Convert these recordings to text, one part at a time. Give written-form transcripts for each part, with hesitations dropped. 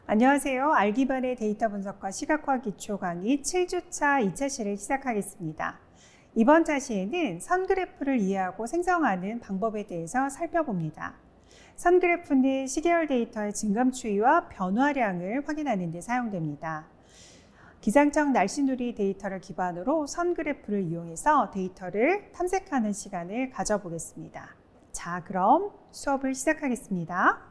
안녕하세요. 알기반의 데이터 분석과 시각화 기초 강의 7주차 2차 시를 시작하겠습니다. 이번 차시에는 선그래프를 이해하고 생성하는 방법에 대해서 살펴봅니다. 선그래프는 시계열 데이터의 증감 추이와 변화량을 확인하는 데 사용됩니다. 기상청 날씨누리 데이터를 기반으로 선그래프를 이용해서 데이터를 탐색하는 시간을 가져보겠습니다. 자, 그럼 수업을 시작하겠습니다.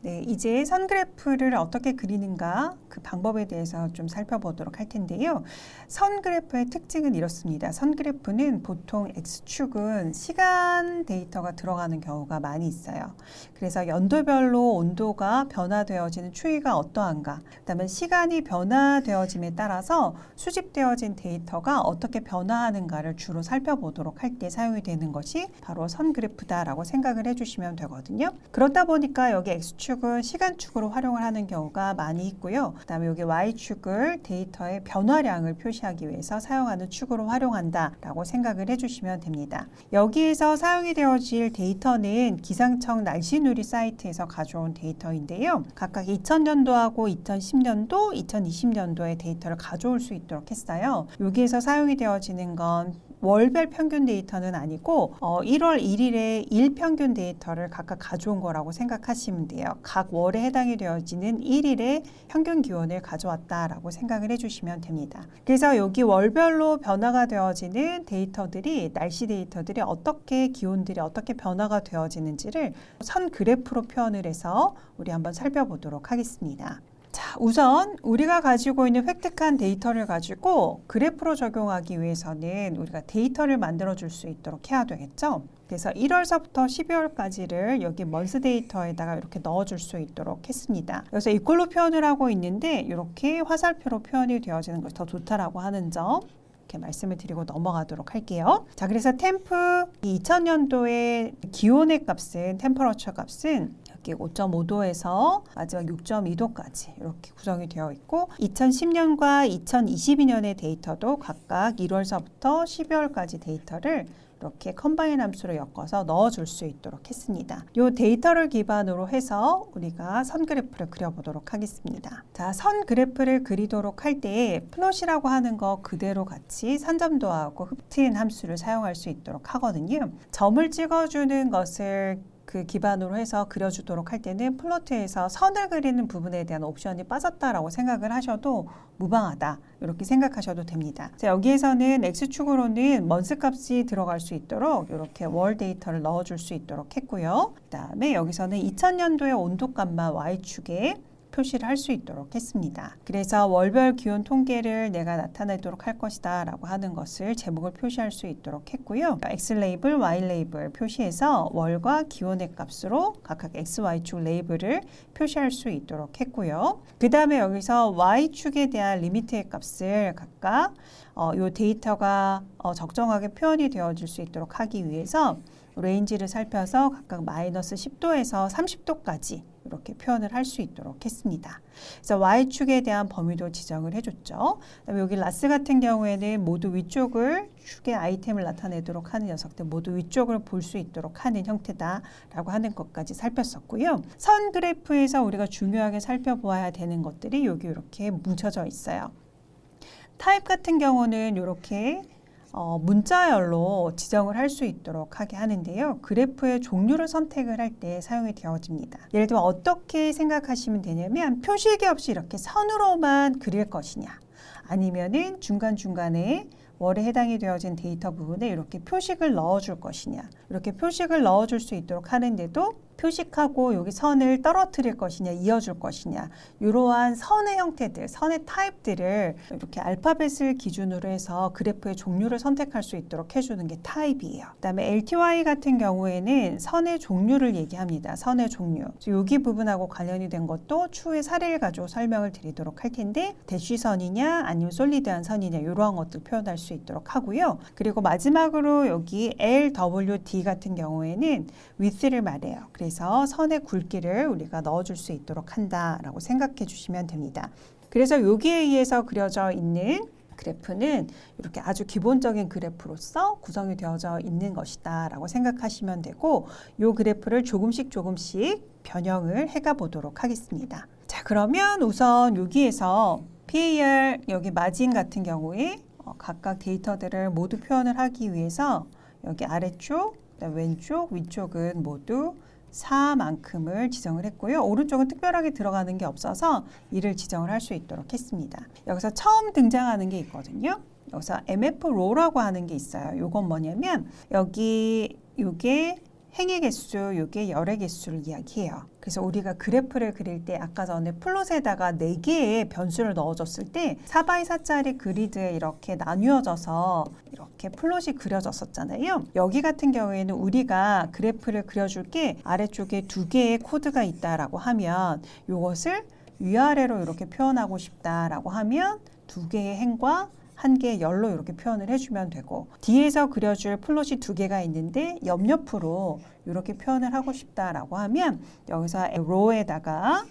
네, 이제 선그래프를 어떻게 그리는가 그 방법에 대해서 좀 살펴보도록 할 텐데요. 선그래프의 특징은 이렇습니다. 선그래프는 보통 X축은 시간 데이터가 들어가는 경우가 많이 있어요. 그래서 연도별로 온도가 변화되어지는 추이가 어떠한가, 그다음에 시간이 변화되어짐에 따라서 수집되어진 데이터가 어떻게 변화하는가를 주로 살펴보도록 할 때 사용이 되는 것이 바로 선그래프다라고 생각을 해주시면 되거든요. 그렇다 보니까 여기 X축은 시간축으로 활용을 하는 경우가 많이 있고요. 그 다음에 여기 Y축을 데이터의 변화량을 표시하기 위해서 사용하는 축으로 활용한다라고 생각을 해주시면 됩니다. 여기에서 사용이 되어질 데이터는 기상청 날씨누리 사이트에서 가져온 데이터인데요. 각각 2000년도하고 2010년도, 2020년도의 데이터를 가져올 수 있도록 했어요. 여기에서 사용이 되어지는 건 월별 평균 데이터는 아니고 1월 1일에 일평균 데이터를 각각 가져온 거라고 생각하시면 돼요. 각 월에 해당이 되어지는 1일의 평균 기온을 가져왔다라고 생각을 해주시면 됩니다. 그래서 여기 월별로 변화가 되어지는 데이터들이, 날씨 데이터들이 어떻게, 기온들이 어떻게 변화가 되어지는지를 선 그래프로 표현을 해서 우리 한번 살펴보도록 하겠습니다. 자, 우선 우리가 가지고 있는 획득한 데이터를 가지고 그래프로 적용하기 위해서는 우리가 데이터를 만들어 줄 수 있도록 해야 되겠죠. 그래서 1월서부터 12월까지를 여기 먼스 데이터에다가 이렇게 넣어줄 수 있도록 했습니다. 그래서 이꼴로 표현을 하고 있는데 이렇게 화살표로 표현이 되어지는 것이 더 좋다라고 하는 점 이렇게 말씀을 드리고 넘어가도록 할게요. 자, 그래서 템프 2000년도의 기온의 값은, 템퍼러처 값은 여기 5.5도에서 마지막 6.2도까지 이렇게 구성이 되어 있고, 2010년과 2022년의 데이터도 각각 1월서부터 12월까지 데이터를 이렇게 컴바인 함수로 엮어서 넣어줄 수 있도록 했습니다. 이 데이터를 기반으로 해서 우리가 선 그래프를 그려보도록 하겠습니다. 자, 선 그래프를 그리도록 할 때 플롯이라고 하는 거 그대로 같이 산점도하고 흡트인 함수를 사용할 수 있도록 하거든요. 점을 찍어주는 것을 그 기반으로 해서 그려주도록 할 때는 플로트에서 선을 그리는 부분에 대한 옵션이 빠졌다라고 생각을 하셔도 무방하다, 이렇게 생각하셔도 됩니다. 자, 여기에서는 X축으로는 먼스 값이 들어갈 수 있도록 이렇게 월 데이터를 넣어줄 수 있도록 했고요. 그 다음에 여기서는 2000년도의 온도값만 Y축에 표시를 할 수 있도록 했습니다. 그래서 월별 기온 통계를 내가 나타내도록 할 것이다 라고 하는 것을 제목을 표시할 수 있도록 했고요. X 레이블, Y 레이블 표시해서 월과 기온의 값으로 각각 X, Y축 레이블을 표시할 수 있도록 했고요. 그 다음에 여기서 Y축에 대한 리미트의 값을 각각 이 데이터가 적정하게 표현이 되어질 수 있도록 하기 위해서 레인지를 살펴서 각각 마이너스 10도에서 30도까지 이렇게 표현을 할 수 있도록 했습니다. 그래서 Y축에 대한 범위도 지정을 해줬죠. 그다음에 여기 라스 같은 경우에는 모두 위쪽을, 축의 아이템을 나타내도록 하는 녀석들 모두 위쪽을 볼 수 있도록 하는 형태다라고 하는 것까지 살폈었고요. 선 그래프에서 우리가 중요하게 살펴보아야 되는 것들이 여기 이렇게 뭉쳐져 있어요. 타입 같은 경우는 이렇게 문자열로 지정을 할 수 있도록 하게 하는데요. 그래프의 종류를 선택을 할 때 사용이 되어집니다. 예를 들면 어떻게 생각하시면 되냐면, 표식이 없이 이렇게 선으로만 그릴 것이냐, 아니면은 중간중간에 월에 해당이 되어진 데이터 부분에 이렇게 표식을 넣어줄 것이냐, 이렇게 표식을 넣어줄 수 있도록 하는데도 표식하고 여기 선을 떨어뜨릴 것이냐, 이어줄 것이냐, 이러한 선의 형태들, 선의 타입들을 이렇게 알파벳을 기준으로 해서 그래프의 종류를 선택할 수 있도록 해주는 게 타입이에요. 그 다음에 LTY 같은 경우에는 선의 종류를 얘기합니다. 선의 종류. 여기 부분하고 관련이 된 것도 추후에 사례를 가지고 설명을 드리도록 할 텐데, 대쉬선이냐 아니면 솔리드한 선이냐 이러한 것들 표현할 수 있도록 하고요. 그리고 마지막으로 여기 LWD 같은 경우에는 width를 말해요. 그래서 선의 굵기를 우리가 넣어줄 수 있도록 한다라고 생각해 주시면 됩니다. 그래서 여기에 의해서 그려져 있는 그래프는 이렇게 아주 기본적인 그래프로서 구성이 되어져 있는 것이다 라고 생각하시면 되고, 이 그래프를 조금씩 변형을 해가 보도록 하겠습니다. 자, 그러면 우선 여기에서 PAR 여기 마진 같은 경우에 각각 데이터들을 모두 표현을 하기 위해서 여기 아래쪽, 왼쪽, 위쪽은 모두 4만큼을 지정을 했고요. 오른쪽은 특별하게 들어가는 게 없어서 이를 지정을 할 수 있도록 했습니다. 여기서 처음 등장하는 게 있거든요. 여기서 MF row라고 하는 게 있어요. 요건 뭐냐면 여기 요게 행의 개수, 요게 열의 개수를 이야기해요. 그래서 우리가 그래프를 그릴 때 아까 전에 플롯에다가 4개의 변수를 넣어줬을 때 4x4짜리 그리드에 이렇게 나뉘어져서 이렇게 플롯이 그려졌었잖아요. 여기 같은 경우에는 우리가 그래프를 그려줄 게 아래쪽에 2개의 코드가 있다라고 하면 이것을 위아래로 이렇게 표현하고 싶다라고 하면 2개의 행과 1개의 열로 이렇게 표현을 해주면 되고, 뒤에서 그려줄 플롯이 2개가 있는데 옆옆으로 이렇게 표현을 하고 싶다라고 하면 여기서 row에다가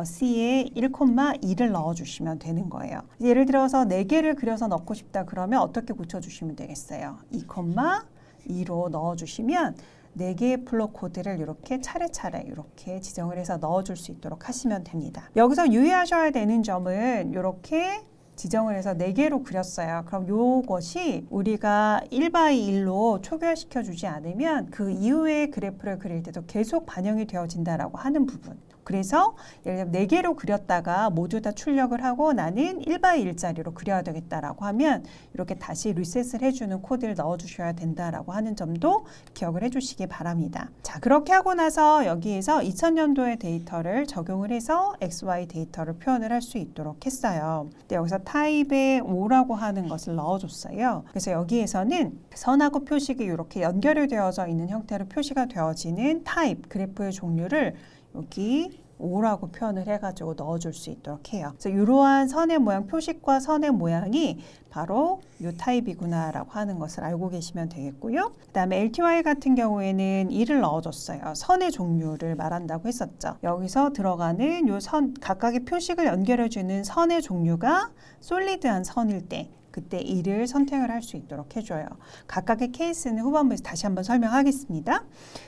C에 1,2를 넣어주시면 되는 거예요. 예를 들어서 4개를 그려서 넣고 싶다 그러면 어떻게 고쳐주시면 되겠어요? 2,2로 넣어주시면 4개의 플롯 코드를 이렇게 차례차례 이렇게 지정을 해서 넣어줄 수 있도록 하시면 됩니다. 여기서 유의하셔야 되는 점은 이렇게 지정을 해서 4개로 그렸어요. 그럼 이것이 우리가 1x1로 초기화시켜 주지 않으면 그 이후에 그래프를 그릴 때도 계속 반영이 되어진다라고 하는 부분. 그래서 예를 들면 4개로 그렸다가 모두 다 출력을 하고 나는 1x1짜리로 그려야 되겠다라고 하면 이렇게 다시 리셋을 해주는 코드를 넣어주셔야 된다라고 하는 점도 기억을 해주시기 바랍니다. 자, 그렇게 하고 나서 여기에서 2000년도의 데이터를 적용을 해서 XY 데이터를 표현을 할 수 있도록 했어요. 근데 여기서 타입에 5라고 하는 것을 넣어줬어요. 그래서 여기에서는 선하고 표식이 이렇게 연결이 되어져 있는 형태로 표시가 되어지는 타입, 그래프의 종류를 여기 5라고 표현을 해가지고 넣어줄 수 있도록 해요. 그래서 이러한 선의 모양, 표식과 선의 모양이 바로 이 타입이구나 라고 하는 것을 알고 계시면 되겠고요. 그 다음에 LTY 같은 경우에는 2를 넣어줬어요. 선의 종류를 말한다고 했었죠. 여기서 들어가는 이 선, 각각의 표식을 연결해주는 선의 종류가 솔리드한 선일 때 그때 2를 선택을 할 수 있도록 해줘요. 각각의 케이스는 후반부에서 다시 한번 설명하겠습니다.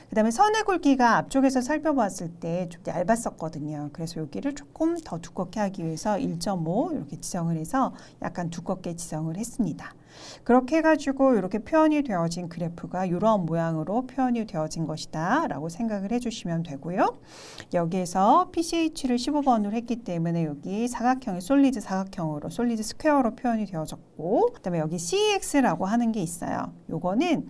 그 다음에 선의 굵기가 앞쪽에서 살펴봤을 때 좀 얇았었거든요. 그래서 여기를 조금 더 두껍게 하기 위해서 1.5 이렇게 지정을 해서 약간 두껍게 지정을 했습니다. 그렇게 해가지고 이렇게 표현이 되어진 그래프가 이런 모양으로 표현이 되어진 것이다 라고 생각을 해주시면 되고요. 여기에서 PCH를 15번으로 했기 때문에 여기 사각형이 솔리드 사각형으로 솔리드 스퀘어로 표현이 되어졌고, 그 다음에 여기 CEX라고 하는 게 있어요. 요거는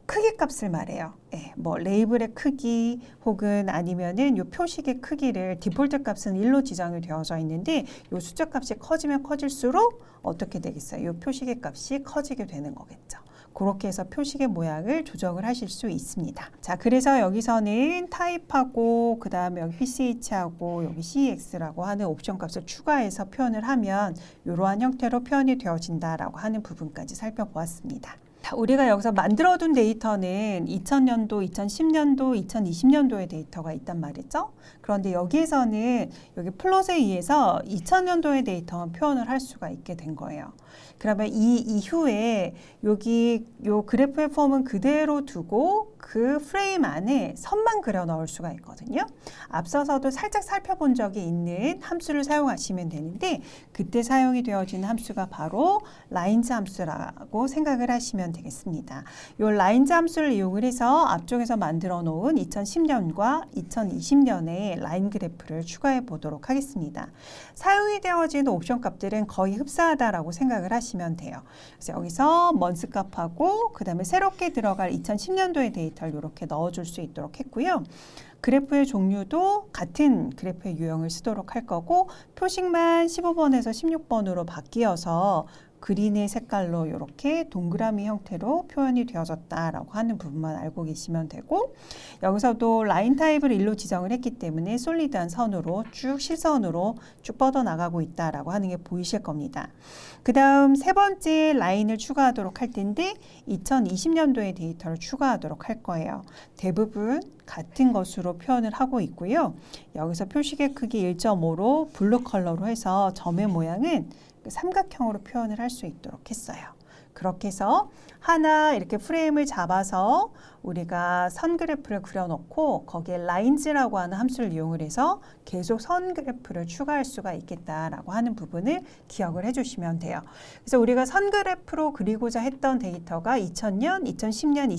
크기 값을 말해요. 네, 뭐 레이블의 크기 혹은 아니면은 요 표식의 크기를 디폴트 값은 1로 지정이 되어져 있는데 요 숫자 값이 커지면 커질수록 어떻게 되겠어요? 요 표식의 값이 커지게 되는 거겠죠. 그렇게 해서 표식의 모양을 조정을 하실 수 있습니다. 자, 그래서 여기서는 타입하고 그 다음에 여기 PCH하고 여기 CEX라고 하는 옵션 값을 추가해서 표현을 하면 이러한 형태로 표현이 되어진다라고 하는 부분까지 살펴보았습니다. 우리가 여기서 만들어둔 데이터는 2000년도, 2010년도, 2020년도의 데이터가 있단 말이죠. 그런데 여기에서는 여기 플롯에 의해서 2000년도의 데이터만 표현을 할 수가 있게 된 거예요. 그러면 이 이후에 여기 요 그래프의 폼은 그대로 두고 그 프레임 안에 선만 그려 넣을 수가 있거든요. 앞서서도 살짝 살펴본 적이 있는 함수를 사용하시면 되는데 그때 사용이 되어지는 함수가 바로 라인즈 함수라고 생각을 하시면 해주시면 되겠습니다. 이 라인즈 함수를 이용을 해서 앞쪽에서 만들어 놓은 2010년과 2020년의 라인 그래프를 추가해 보도록 하겠습니다. 사용이 되어지는 옵션 값들은 거의 흡사하다라고 생각을 하시면 돼요. 그래서 여기서 먼스 값하고 그 다음에 새롭게 들어갈 2010년도의 데이터를 이렇게 넣어줄 수 있도록 했고요. 그래프의 종류도 같은 그래프의 유형을 쓰도록 할 거고 표식만 15번에서 16번으로 바뀌어서 그린의 색깔로 이렇게 동그라미 형태로 표현이 되어졌다라고 하는 부분만 알고 계시면 되고 여기서도 라인 타입을 1로 지정을 했기 때문에 솔리드한 선으로 쭉 실선으로 쭉 뻗어나가고 있다라고 하는 게 보이실 겁니다. 그 다음 세 번째 라인을 추가하도록 할 텐데 2020년도의 데이터를 추가하도록 할 거예요. 대부분 같은 것으로 표현을 하고 있고요. 여기서 표식의 크기 1.5로 블루 컬러로 해서 점의 모양은 삼각형으로 표현을 할 수 있도록 했어요. 그렇게 해서 하나 이렇게 프레임을 잡아서 우리가 선 그래프를 그려놓고 거기에 라인즈라고 하는 함수를 이용을 해서 계속 선 그래프를 추가할 수가 있겠다라고 하는 부분을 기억을 해주시면 돼요. 그래서 우리가 선 그래프로 그리고자 했던 데이터가 2000년, 2010년,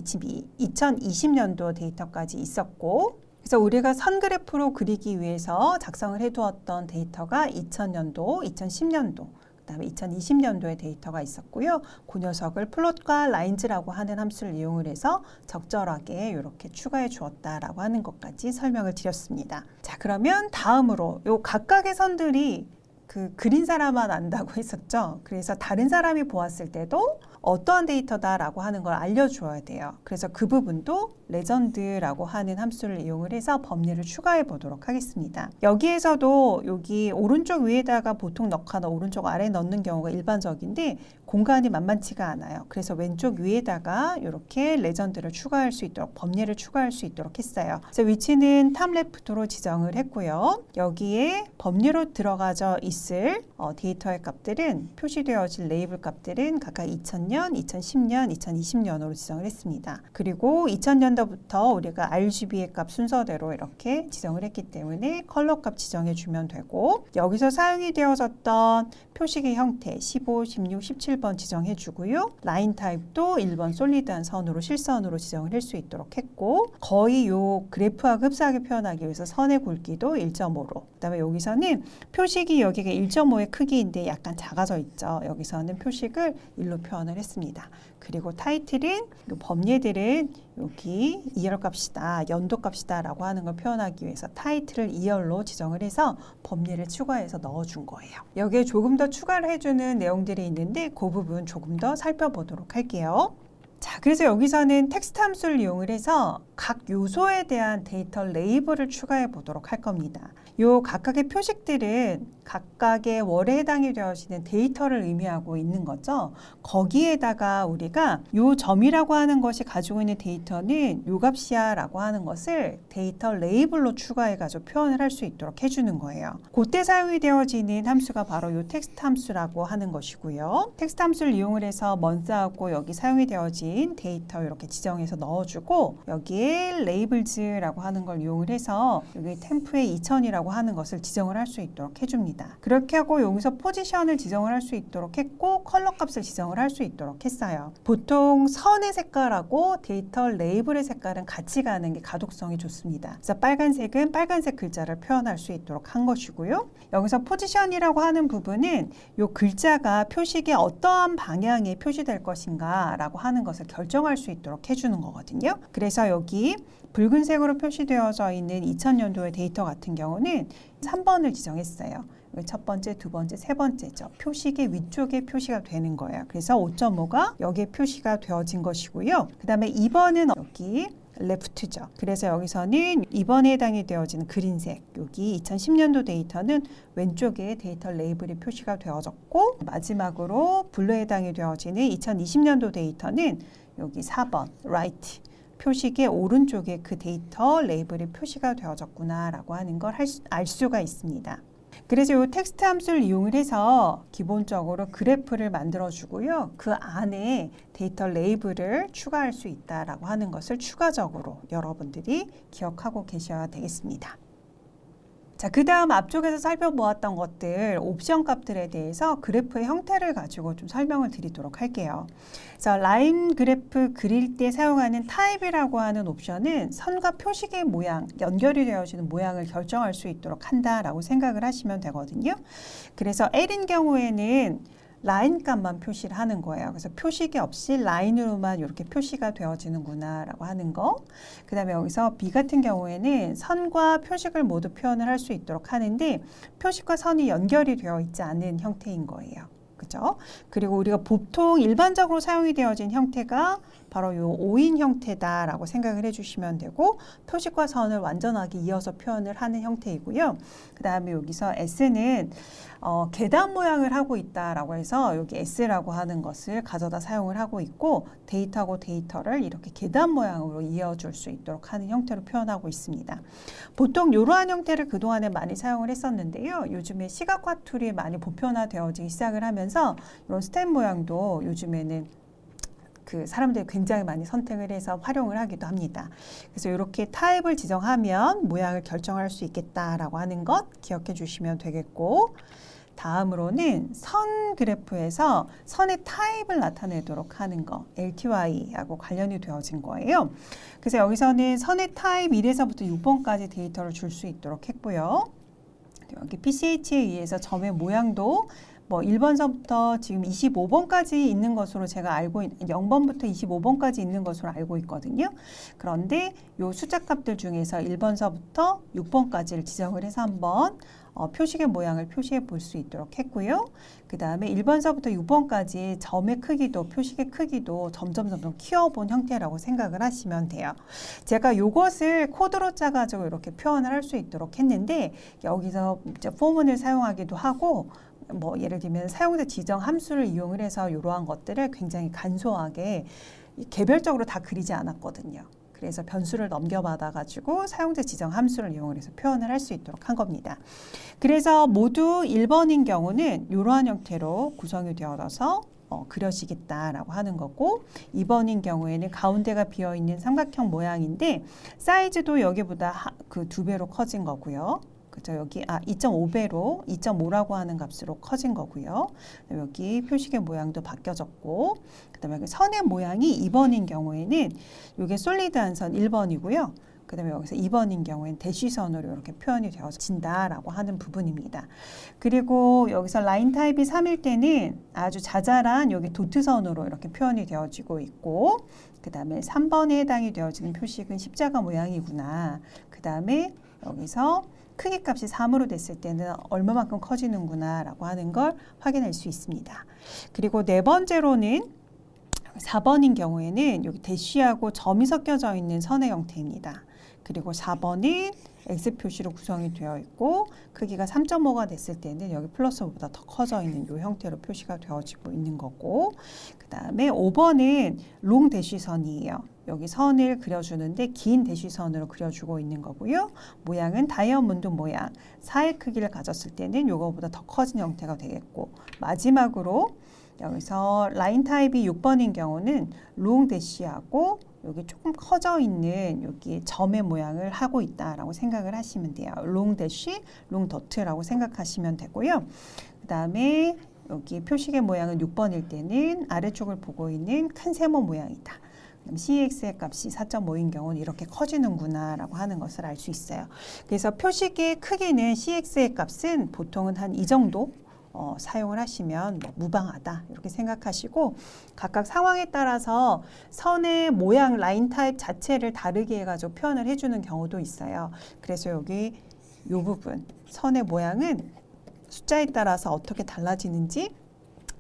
2020년도 데이터까지 있었고 그래서 우리가 선 그래프로 그리기 위해서 작성을 해두었던 데이터가 2000년도, 2010년도 그다음에 2020년도의 데이터가 있었고요. 그 녀석을 플롯과 라인즈라고 하는 함수를 이용을 해서 적절하게 이렇게 추가해 주었다라고 하는 것까지 설명을 드렸습니다. 자, 그러면 다음으로 요 각각의 선들이 그 그린 사람만 안다고 했었죠. 그래서 다른 사람이 보았을 때도 어떠한 데이터다라고 하는 걸 알려줘야 돼요. 그래서 그 부분도 레전드라고 하는 함수를 이용을 해서 법리를 추가해 보도록 하겠습니다. 여기에서도 여기 오른쪽 위에다가 보통 넣거나 오른쪽 아래에 넣는 경우가 일반적인데 공간이 만만치가 않아요. 그래서 왼쪽 위에다가 이렇게 레전드를 추가할 수 있도록 법리를 추가할 수 있도록 했어요. 그래서 위치는 탑 레프트로 지정을 했고요. 여기에 법리로 들어가져 있을 데이터의 값들은 표시되어질 레이블 값들은 각각 2000년, 2010년, 2020년으로 지정을 했습니다. 그리고 2000년도부터 우리가 RGB의 값 순서대로 이렇게 지정을 했기 때문에 컬러 값 지정해 주면 되고 여기서 사용이 되어졌던 표식의 형태 15, 16, 17번 지정해 주고요. 라인 타입도 1번 솔리드한 선으로 실선으로 지정을 할 수 있도록 했고 거의 요 그래프하고 흡사하게 표현하기 위해서 선의 굵기도 1.5로 그 다음에 여기서는 표식이 여기가 1.5의 크기인데 약간 작아져 있죠. 여기서는 표식을 1로 표현을 했습니다. 그리고 타이틀은 법예들은 여기 2열 값이다, 연도 값이다 라고 하는 걸 표현하기 위해서 타이틀을 2열로 지정을 해서 법예를 추가해서 넣어준 거예요. 여기에 조금 더 추가를 해주는 내용들이 있는데 그 부분 조금 더 살펴보도록 할게요. 자, 그래서 여기서는 텍스트 함수를 이용을 해서 각 요소에 대한 데이터 레이블을 추가해 보도록 할 겁니다. 요 각각의 표식들은 각각의 월에 해당이 되어지는 데이터를 의미하고 있는 거죠. 거기에다가 우리가 요 점이라고 하는 것이 가지고 있는 데이터는 요 값이야 라고 하는 것을 데이터 레이블로 추가해 가지고 표현을 할 수 있도록 해주는 거예요. 그때 사용이 되어지는 함수가 바로 요 텍스트 함수라고 하는 것이고요. 텍스트 함수를 이용을 해서 먼스하고 여기 사용이 되어진 데이터 이렇게 지정해서 넣어주고 여기에 레이블즈라고 하는 걸 이용을 해서 여기 템프에 2000이라고 하는 것을 지정을 할 수 있도록 해줍니다. 그렇게 하고 여기서 포지션을 지정을 할 수 있도록 했고 컬러 값을 지정을 할 수 있도록 했어요. 보통 선의 색깔하고 데이터 레이블의 색깔은 같이 가는 게 가독성이 좋습니다. 그래서 빨간색은 빨간색 글자를 표현할 수 있도록 한 것이고요. 여기서 포지션이라고 하는 부분은 이 글자가 표식의 어떠한 방향에 표시될 것인가 라고 하는 것을 결정할 수 있도록 해주는 거거든요. 그래서 여기 붉은색으로 표시되어져 있는 2000년도의 데이터 같은 경우는 3번을 지정했어요. 첫 번째, 두 번째, 세 번째죠. 표식의 위쪽에 표시가 되는 거예요. 그래서 5.5가 여기에 표시가 되어진 것이고요. 그 다음에 2번은 여기 레프트죠. 그래서 여기서는 2번에 해당이 되어지는 그린색, 여기 2010년도 데이터는 왼쪽에 데이터 레이블이 표시가 되어졌고 마지막으로 블루에 해당이 되어지는 2020년도 데이터는 여기 4번, right. 표식의 오른쪽에 그 데이터 레이블이 표시가 되어졌구나 라고 하는 걸 알 수가 있습니다. 그래서 이 텍스트 함수를 이용을 해서 기본적으로 그래프를 만들어 주고요. 그 안에 데이터 레이블을 추가할 수 있다라고 하는 것을 추가적으로 여러분들이 기억하고 계셔야 되겠습니다. 자, 그 다음 앞쪽에서 살펴보았던 것들, 옵션 값들에 대해서 그래프의 형태를 가지고 좀 설명을 드리도록 할게요. 자, 라인 그래프 그릴 때 사용하는 타입이라고 하는 옵션은 선과 표식의 모양, 연결이 되어지는 모양을 결정할 수 있도록 한다라고 생각을 하시면 되거든요. 그래서 L인 경우에는 라인 값만 표시를 하는 거예요. 그래서 표식이 없이 라인으로만 이렇게 표시가 되어지는구나 라고 하는 거. 그 다음에 여기서 B 같은 경우에는 선과 표식을 모두 표현을 할 수 있도록 하는데 표식과 선이 연결이 되어 있지 않은 형태인 거예요. 그죠? 그리고 우리가 보통 일반적으로 사용이 되어진 형태가 바로 이 O인 형태다라고 생각을 해주시면 되고 표식과 선을 완전하게 이어서 표현을 하는 형태이고요. 그 다음에 여기서 S는 계단 모양을 하고 있다라고 해서 여기 S라고 하는 것을 가져다 사용을 하고 있고 데이터하고 데이터를 이렇게 계단 모양으로 이어줄 수 있도록 하는 형태로 표현하고 있습니다. 보통 이러한 형태를 그동안에 많이 사용을 했었는데요. 요즘에 시각화 툴이 많이 보편화되어지기 시작을 하면서 이런 스텝 모양도 요즘에는 사람들이 굉장히 많이 선택을 해서 활용을 하기도 합니다. 그래서 이렇게 타입을 지정하면 모양을 결정할 수 있겠다라고 하는 것 기억해 주시면 되겠고, 다음으로는 선 그래프에서 선의 타입을 나타내도록 하는 거, LTY하고 관련이 되어진 거예요. 그래서 여기서는 선의 타입 1에서부터 6번까지 데이터를 줄 수 있도록 했고요. 여기 PCH에 의해서 점의 모양도 1번서부터 지금 25번까지 있는 것으로 제가 알고 0번부터 25번까지 있는 것으로 알고 있거든요. 그런데 이 숫자 값들 중에서 1번서부터 6번까지를 지정을 해서 한번 표식의 모양을 표시해 볼 수 있도록 했고요. 그 다음에 1번서부터 6번까지 점의 크기도 표식의 크기도 점점 키워본 형태라고 생각을 하시면 돼요. 제가 이것을 코드로 짜가지고 이렇게 표현을 할 수 있도록 했는데 여기서 포문을 사용하기도 하고 예를 들면 사용자 지정 함수를 이용을 해서 이러한 것들을 굉장히 간소하게 개별적으로 다 그리지 않았거든요. 그래서 변수를 넘겨받아 가지고 사용자 지정 함수를 이용을 해서 표현을 할 수 있도록 한 겁니다. 그래서 모두 1번인 경우는 이러한 형태로 구성이 되어서 그려지겠다라고 하는 거고, 2번인 경우에는 가운데가 비어있는 삼각형 모양인데 사이즈도 여기보다 그 2배로 커진 거고요. 그죠? 여기 2.5배로 2.5라고 하는 값으로 커진 거고요. 여기 표식의 모양도 바뀌어졌고, 그다음에 여기 선의 모양이 2번인 경우에는 이게 솔리드한 선 1번이고요. 그다음에 여기서 2번인 경우에는 대쉬선으로 이렇게 표현이 되어진다라고 하는 부분입니다. 그리고 여기서 라인 타입이 3일 때는 아주 자잘한 여기 도트선으로 이렇게 표현이 되어지고 있고, 그다음에 3번에 해당이 되어지는 표식은 십자가 모양이구나. 그다음에 여기서 크기 값이 3으로 됐을 때는 얼마만큼 커지는구나 라고 하는 걸 확인할 수 있습니다. 그리고 네 번째로는 4번인 경우에는 여기 대쉬하고 점이 섞여져 있는 선의 형태입니다. 그리고 4번은 X 표시로 구성이 되어 있고 크기가 3.5가 됐을 때는 여기 플러스 5보다 더 커져 있는 이 형태로 표시가 되어지고 있는 거고, 그 다음에 5번은 롱 대쉬선이에요. 여기 선을 그려주는데 긴 대쉬선으로 그려주고 있는 거고요. 모양은 다이아몬드 모양, 4의 크기를 가졌을 때는 이거보다 더 커진 형태가 되겠고, 마지막으로 여기서 라인 타입이 6번인 경우는 롱 대쉬하고 여기 조금 커져 있는 여기 점의 모양을 하고 있다라고 생각을 하시면 돼요. 롱 대쉬, 롱 더트라고 생각하시면 되고요. 그 다음에 여기 표식의 모양은 6번일 때는 아래쪽을 보고 있는 큰 세모 모양이다. CX의 값이 4.5인 경우는 이렇게 커지는구나 라고 하는 것을 알 수 있어요. 그래서 표식의 크기는 CX의 값은 보통은 한 이 정도 사용을 하시면 무방하다 이렇게 생각하시고, 각각 상황에 따라서 선의 모양 라인 타입 자체를 다르게 해가지고 표현을 해주는 경우도 있어요. 그래서 여기 이 부분 선의 모양은 숫자에 따라서 어떻게 달라지는지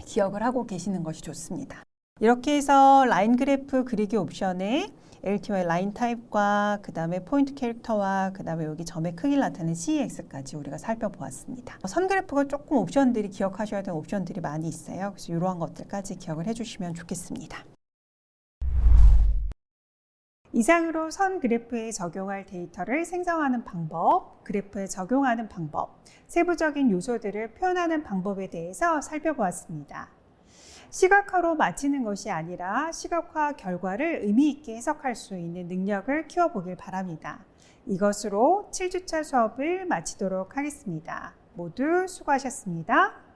기억을 하고 계시는 것이 좋습니다. 이렇게 해서 라인 그래프 그리기 옵션에 LTY 라인 타입과 그 다음에 포인트 캐릭터와 그 다음에 여기 점의 크기를 나타내는 CEX까지 우리가 살펴보았습니다. 선 그래프가 조금 옵션들이 기억하셔야 되는 옵션들이 많이 있어요. 그래서 이러한 것들까지 기억을 해주시면 좋겠습니다. 이상으로 선 그래프에 적용할 데이터를 생성하는 방법, 그래프에 적용하는 방법, 세부적인 요소들을 표현하는 방법에 대해서 살펴보았습니다. 시각화로 마치는 것이 아니라 시각화 결과를 의미 있게 해석할 수 있는 능력을 키워보길 바랍니다. 이것으로 7주차 수업을 마치도록 하겠습니다. 모두 수고하셨습니다.